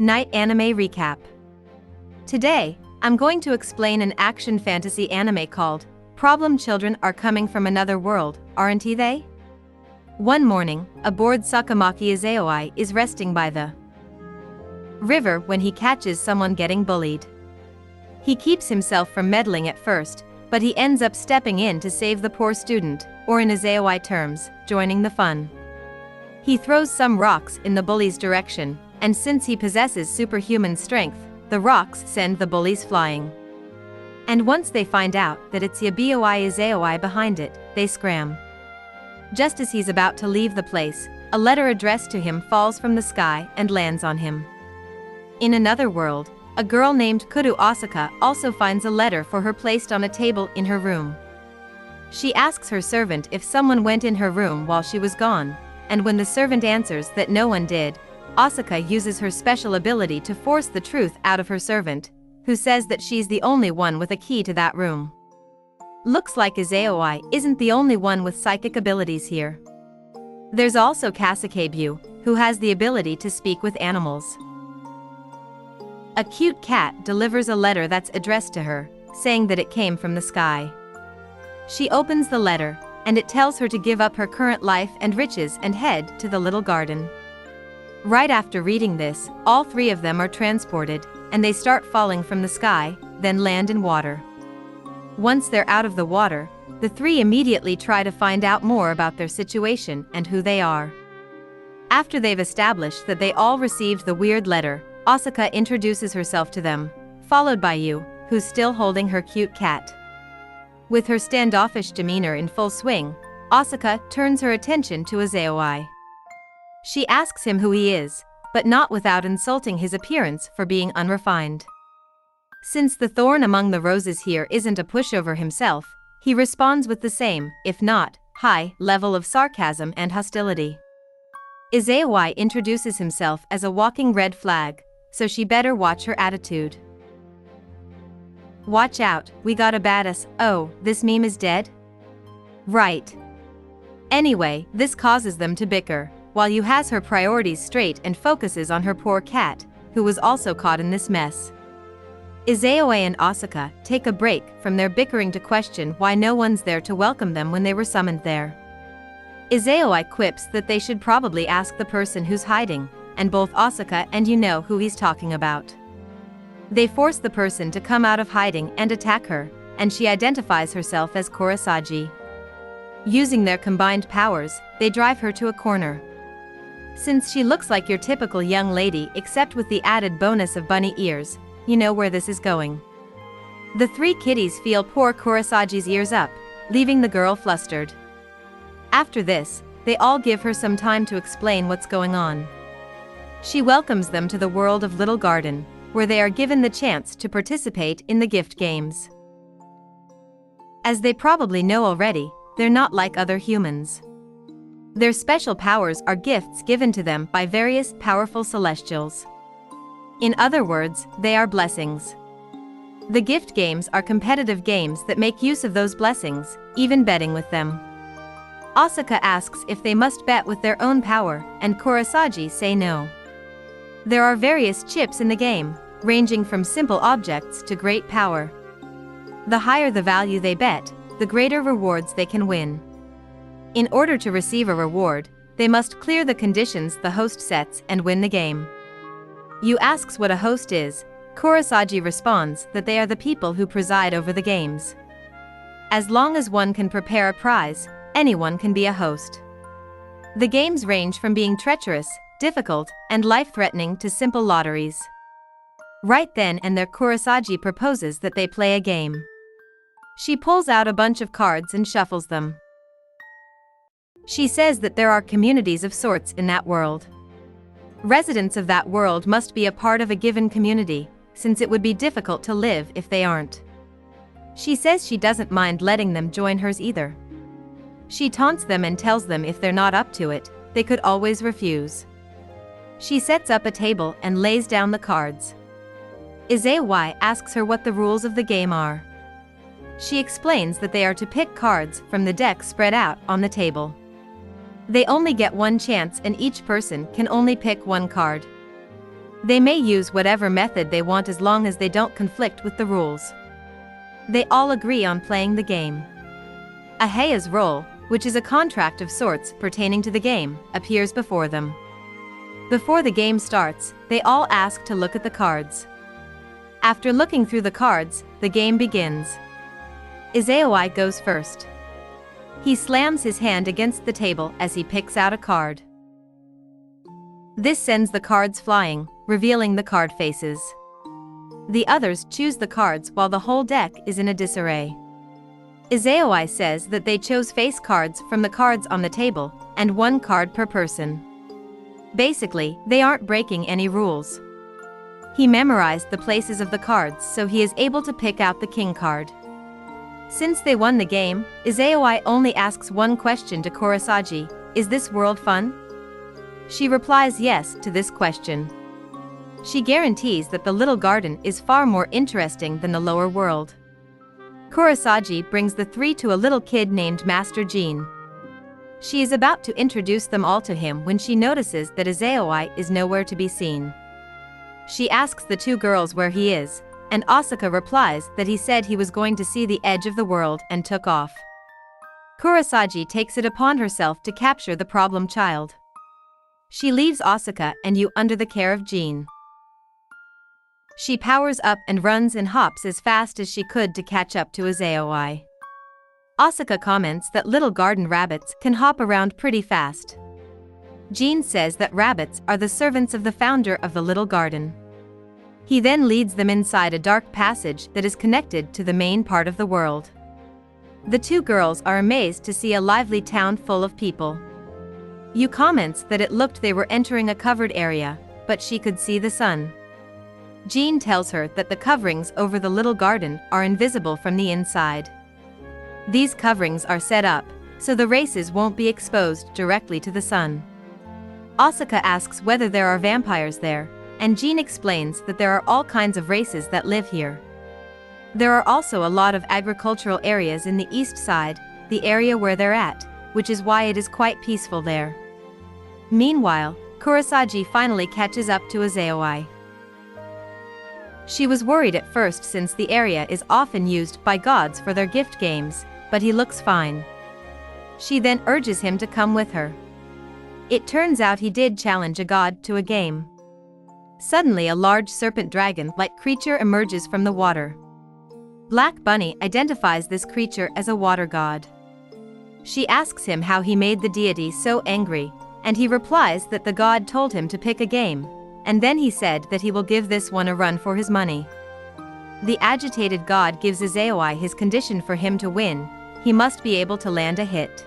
Night Anime Recap. Today, I'm going to explain an action fantasy anime called Problem Children Are Coming from Another World, Aren't They? One morning, a bored Sakamaki Izaoi is resting by the river when he catches someone getting bullied. He keeps himself from meddling at first, but he ends up stepping in to save the poor student, or in Izaoi terms, joining the fun. He throws some rocks in the bully's direction, and since he possesses superhuman strength, the rocks send the bullies flying. And once they find out that it's Yabioi Izaoi behind it, they scram. Just as he's about to leave the place, a letter addressed to him falls from the sky and lands on him. In another world, a girl named Kuru Asaka also finds a letter for her placed on a table in her room. She asks her servant if someone went in her room while she was gone, and when the servant answers that no one did, Asaka uses her special ability to force the truth out of her servant, who says that she's the only one with a key to that room. Looks like Izaoi isn't the only one with psychic abilities here. There's also Kasakabu, who has the ability to speak with animals. A cute cat delivers a letter that's addressed to her, saying that it came from the sky. She opens the letter, and it tells her to give up her current life and riches and head to the little garden. Right after reading this, all three of them are transported, and they start falling from the sky, then land in water. Once they're out of the water, the three immediately try to find out more about their situation and who they are. After they've established that they all received the weird letter, Asaka introduces herself to them, followed by Yu, who's still holding her cute cat. With her standoffish demeanor in full swing, Asaka turns her attention to Izaoi. She asks him who he is, but not without insulting his appearance for being unrefined. Since the thorn among the roses here isn't a pushover himself, he responds with the same, if not high, level of sarcasm and hostility. Izaoi introduces himself as a walking red flag, so she better watch her attitude. Watch out, we got a badass. Oh, this meme is dead? Right. Anyway, this causes them to bicker, while Yu has her priorities straight and focuses on her poor cat, who was also caught in this mess. Izaoi and Asaka take a break from their bickering to question why no one's there to welcome them when they were summoned there. Izaoi quips that they should probably ask the person who's hiding, and both Asaka and Yu know who he's talking about. They force the person to come out of hiding and attack her, and she identifies herself as Kurosagi. Using their combined powers, they drive her to a corner. Since she looks like your typical young lady except with the added bonus of bunny ears, you know where this is going. The three kitties feel poor Kurosagi's ears up, leaving the girl flustered. After this, they all give her some time to explain what's going on. She welcomes them to the world of Little Garden, where they are given the chance to participate in the gift games. As they probably know already, they're not like other humans. Their special powers are gifts given to them by various powerful celestials. In other words, they are blessings. The gift games are competitive games that make use of those blessings, even betting with them. Asaka asks if they must bet with their own power, and Kurosagi say no. There are various chips in the game, ranging from simple objects to great power. The higher the value they bet, the greater rewards they can win. In order to receive a reward, they must clear the conditions the host sets and win the game. Yu asks what a host is. Kurosagi responds that they are the people who preside over the games. As long as one can prepare a prize, anyone can be a host. The games range from being treacherous, difficult, and life-threatening to simple lotteries. Right then and there Kurosagi proposes that they play a game. She pulls out a bunch of cards and shuffles them. She says that there are communities of sorts in that world. Residents of that world must be a part of a given community, since it would be difficult to live if they aren't. She says she doesn't mind letting them join hers either. She taunts them and tells them if they're not up to it, they could always refuse. She sets up a table and lays down the cards. Izaoi asks her what the rules of the game are. She explains that they are to pick cards from the deck spread out on the table. They only get one chance and each person can only pick one card. They may use whatever method they want as long as they don't conflict with the rules. They all agree on playing the game. A Hea's roll, which is a contract of sorts pertaining to the game, appears before them. Before the game starts, they all ask to look at the cards. After looking through the cards, the game begins. Izaoi goes first. He slams his hand against the table as he picks out a card. This sends the cards flying, revealing the card faces. The others choose the cards while the whole deck is in a disarray. Izaoi says that they chose face cards from the cards on the table, and one card per person. Basically, they aren't breaking any rules. He memorized the places of the cards so he is able to pick out the king card. Since they won the game, Izaoi only asks one question to Kurosagi: "Is this world fun?" She replies yes to this question. She guarantees that the little garden is far more interesting than the lower world. Kurosagi brings the three to a little kid named Master Jean. She is about to introduce them all to him when she notices that Izaoi is nowhere to be seen. She asks the two girls where he is, and Asuka replies that he said he was going to see the edge of the world and took off. Kurosagi takes it upon herself to capture the problem child. She leaves Asuka and Yu under the care of Jean. She powers up and runs and hops as fast as she could to catch up to Izaoi. Asuka comments that little garden rabbits can hop around pretty fast. Jean says that rabbits are the servants of the founder of the little garden. He then leads them inside a dark passage that is connected to the main part of the world. The two girls are amazed to see a lively town full of people. Yu comments that it looked they were entering a covered area, but she could see the sun. Jean tells her that the coverings over the little garden are invisible from the inside. These coverings are set up so the races won't be exposed directly to the sun. Asuka asks whether there are vampires there, and Jean explains that there are all kinds of races that live here. There are also a lot of agricultural areas in the east side, the area where they're at, which is why it is quite peaceful there. Meanwhile, Kurosagi finally catches up to Izaoi. She was worried at first since the area is often used by gods for their gift games, but he looks fine. She then urges him to come with her. It turns out he did challenge a god to a game. Suddenly a large serpent dragon-like creature emerges from the water. Black Bunny identifies this creature as a water god. She asks him how he made the deity so angry, and he replies that the god told him to pick a game, and then he said that he will give this one a run for his money. The agitated god gives Izaoi his condition for him to win: he must be able to land a hit.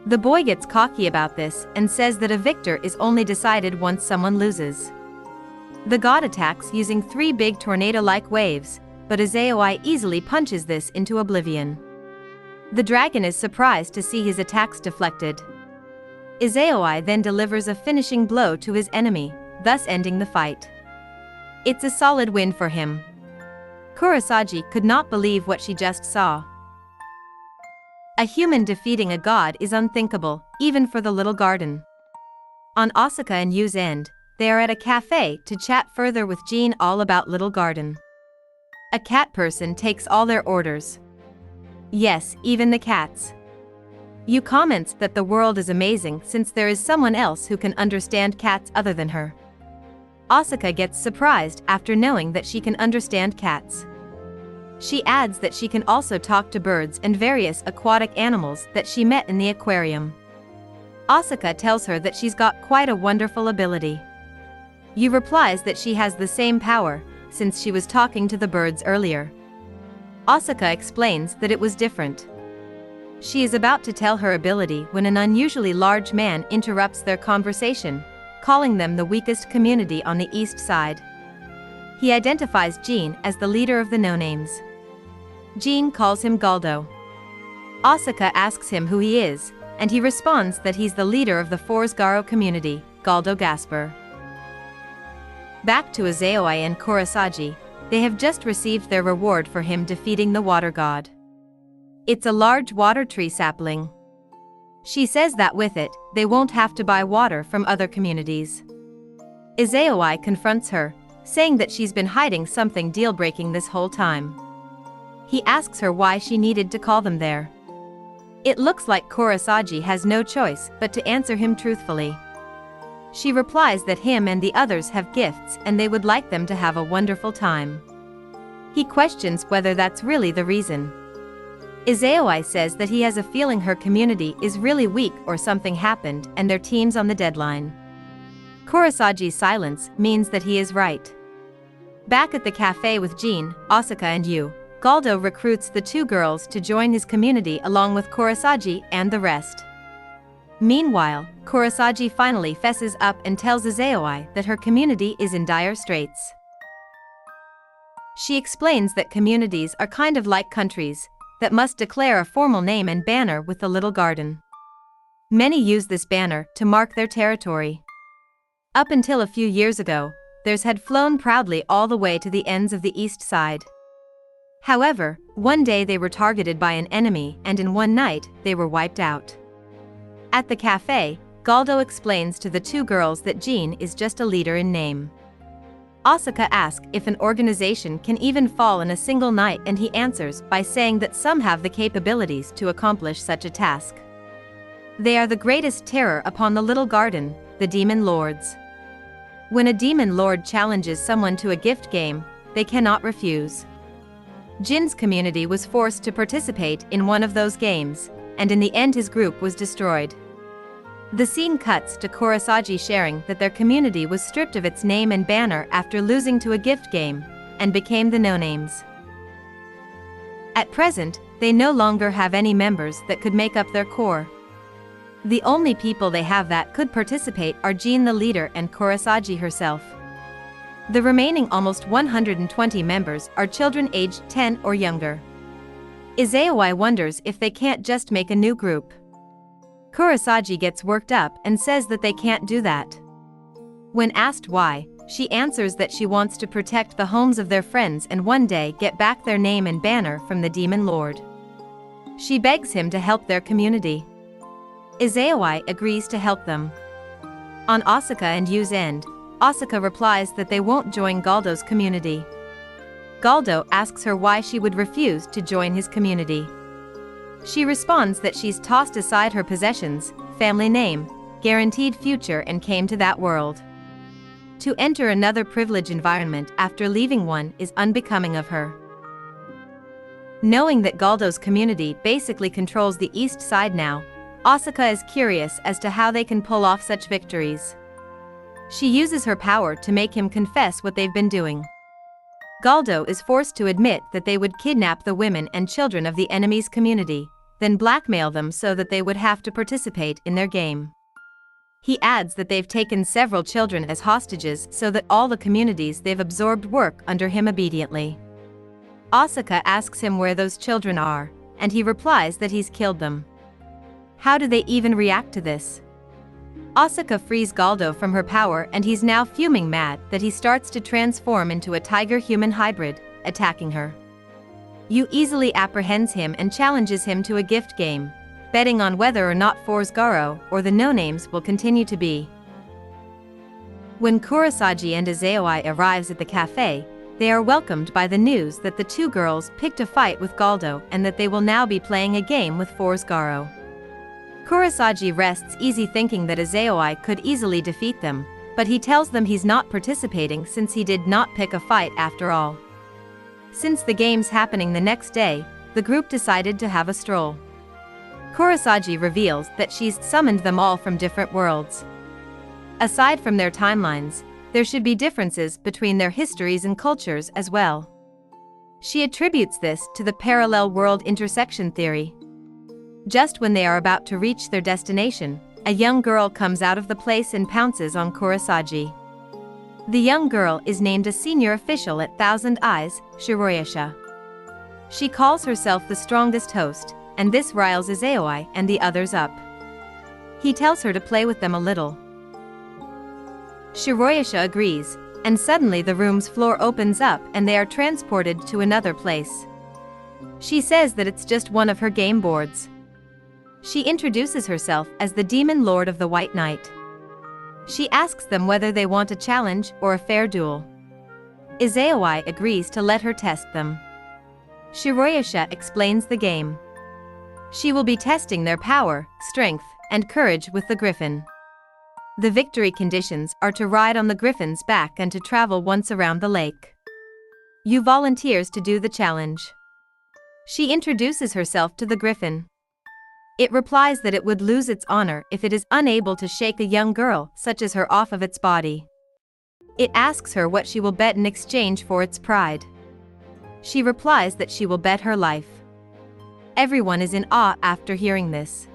The boy gets cocky about this and says that a victor is only decided once someone loses. The god attacks using 3 big tornado-like waves, but Izaoi easily punches this into oblivion. The dragon is surprised to see his attacks deflected. Izaoi then delivers a finishing blow to his enemy, thus ending the fight. It's a solid win for him. Kurosagi could not believe what she just saw. A human defeating a god is unthinkable, even for the little garden. On Asuka and Yu's end, they are at a cafe to chat further with Jean all about little garden. A cat person takes all their orders. Yes, even the cats. Yu comments that the world is amazing since there is someone else who can understand cats other than her. Asuka gets surprised after knowing that she can understand cats. She adds that she can also talk to birds and various aquatic animals that she met in the aquarium. Asuka tells her that she's got quite a wonderful ability. Yu replies that she has the same power, since she was talking to the birds earlier. Asuka explains that it was different. She is about to tell her ability when an unusually large man interrupts their conversation, calling them the weakest community on the east side. He identifies Jean as the leader of the no-names. Jean calls him Galdo. Asuka asks him who he is, and he responds that he's the leader of the Forsgaro community, Galdo Gasper. Back to Izaoi and Kurosagi, they have just received their reward for him defeating the water god. It's a large water tree sapling. She says that with it, they won't have to buy water from other communities. Izayoi confronts her, saying that she's been hiding something deal-breaking this whole time. He asks her why she needed to call them there. It looks like Kurosagi has no choice but to answer him truthfully. She replies that him and the others have gifts and they would like them to have a wonderful time. He questions whether that's really the reason. Izayoi says that he has a feeling her community is really weak or something happened and their team's on the deadline. Kurosagi's silence means that he is right. Back at the cafe with Jin, Asuka and Yu, Galdo recruits the two girls to join his community along with Kurosagi and the rest. Meanwhile, Kurosagi finally fesses up and tells Izayoi that her community is in dire straits. She explains that communities are kind of like countries, that must declare a formal name and banner with the little garden. Many use this banner to mark their territory. Up until a few years ago, theirs had flown proudly all the way to the ends of the east side. However, one day they were targeted by an enemy and in one night, they were wiped out. At the cafe, Galdo explains to the two girls that Jin is just a leader in name. Asuka asks if an organization can even fall in a single night and he answers by saying that some have the capabilities to accomplish such a task. They are the greatest terror upon the little garden, the demon lords. When a demon lord challenges someone to a gift game, they cannot refuse. Jin's community was forced to participate in one of those games, and in the end his group was destroyed. The scene cuts to Kurosagi sharing that their community was stripped of its name and banner after losing to a gift game, and became the no-names. At present, they no longer have any members that could make up their core. The only people they have that could participate are Jin the leader and Kurosagi herself. The remaining almost 120 members are children aged 10 or younger. Izayoi wonders if they can't just make a new group. Kurosagi gets worked up and says that they can't do that. When asked why, she answers that she wants to protect the homes of their friends and one day get back their name and banner from the demon lord. She begs him to help their community. Izayoi agrees to help them. On Asuka and Yu's end, Asuka replies that they won't join Galdo's community. Galdo asks her why she would refuse to join his community. She responds that she's tossed aside her possessions, family name, guaranteed future and came to that world. To enter another privileged environment after leaving one is unbecoming of her. Knowing that Galdo's community basically controls the east side now, Asuka is curious as to how they can pull off such victories. She uses her power to make him confess what they've been doing. Galdo is forced to admit that they would kidnap the women and children of the enemy's community, then blackmail them so that they would have to participate in their game. He adds that they've taken several children as hostages so that all the communities they've absorbed work under him obediently. Asuka asks him where those children are, and he replies that he's killed them. How do they even react to this? Asuka frees Galdo from her power and he's now fuming mad that he starts to transform into a tiger-human hybrid, attacking her. Yu easily apprehends him and challenges him to a gift game, betting on whether or not Forsgaro or the no-names will continue to be. When Kurosagi and Izayoi arrives at the cafe, they are welcomed by the news that the two girls picked a fight with Galdo and that they will now be playing a game with Forsgaro. Kurosagi rests easy thinking that Izayoi could easily defeat them, but he tells them he's not participating since he did not pick a fight after all. Since the game's happening the next day, the group decided to have a stroll. Kurosagi reveals that she's summoned them all from different worlds. Aside from their timelines, there should be differences between their histories and cultures as well. She attributes this to the parallel world intersection theory. Just when they are about to reach their destination, a young girl comes out of the place and pounces on Kurosagi. The young girl is named a senior official at Thousand Eyes, Shiroyasha. She calls herself the strongest host, and this riles Izayoi and the others up. He tells her to play with them a little. Shiroyasha agrees, and suddenly the room's floor opens up and they are transported to another place. She says that it's just one of her game boards. She introduces herself as the Demon Lord of the White Knight. She asks them whether they want a challenge or a fair duel. Izayoi agrees to let her test them. Shiroyasha explains the game. She will be testing their power, strength, and courage with the griffin. The victory conditions are to ride on the griffin's back and to travel once around the lake. Yu volunteers to do the challenge. She introduces herself to the griffin. It replies that it would lose its honor if it is unable to shake a young girl such as her off of its body. It asks her what she will bet in exchange for its pride. She replies that she will bet her life. Everyone is in awe after hearing this.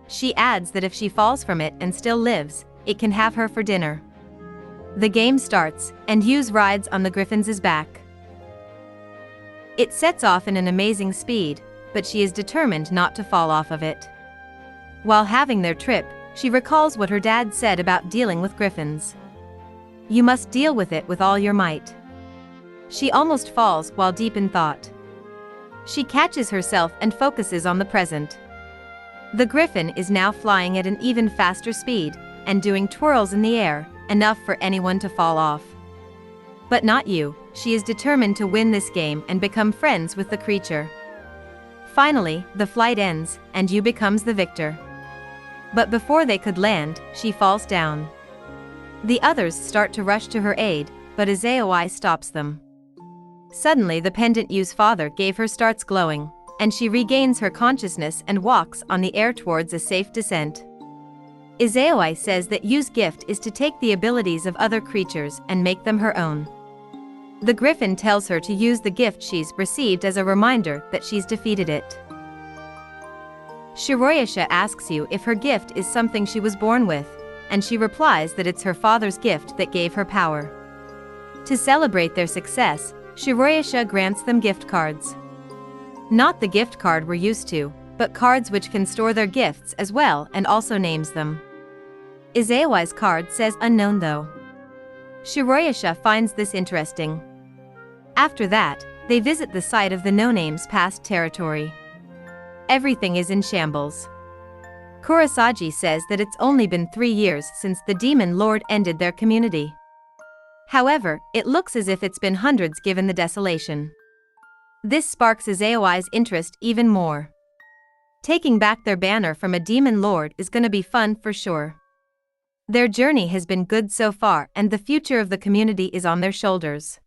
She adds that if she falls from it and still lives, it can have her for dinner. The game starts, and Yu's rides on the griffin's back. It sets off in an amazing speed, but she is determined not to fall off of it. While having their trip, she recalls what her dad said about dealing with griffins. You must deal with it with all your might. She almost falls while deep in thought. She catches herself and focuses on the present. The griffin is now flying at an even faster speed, and doing twirls in the air, enough for anyone to fall off. But not Yu. She is determined to win this game and become friends with the creature. Finally, the flight ends, and Yu becomes the victor. But before they could land, she falls down. The others start to rush to her aid, but Izayoi stops them. Suddenly the pendant Yu's father gave her starts glowing, and she regains her consciousness and walks on the air towards a safe descent. Izayoi says that Yu's gift is to take the abilities of other creatures and make them her own. The griffin tells her to use the gift she's received as a reminder that she's defeated it. Shiroyasha asks Yu if her gift is something she was born with, and she replies that it's her father's gift that gave her power. To celebrate their success, Shiroyasha grants them gift cards. Not the gift card we're used to, but cards which can store their gifts as well and also names them. Izayoi's card says unknown though. Shiroyasha finds this interesting. After that, they visit the site of the no-name's past territory. Everything is in shambles. Kurosagi says that it's only been 3 years since the demon lord ended their community. However, it looks as if it's been hundreds given the desolation. This sparks Izayoi's interest even more. Taking back their banner from a demon lord is gonna be fun for sure. Their journey has been good so far and the future of the community is on their shoulders.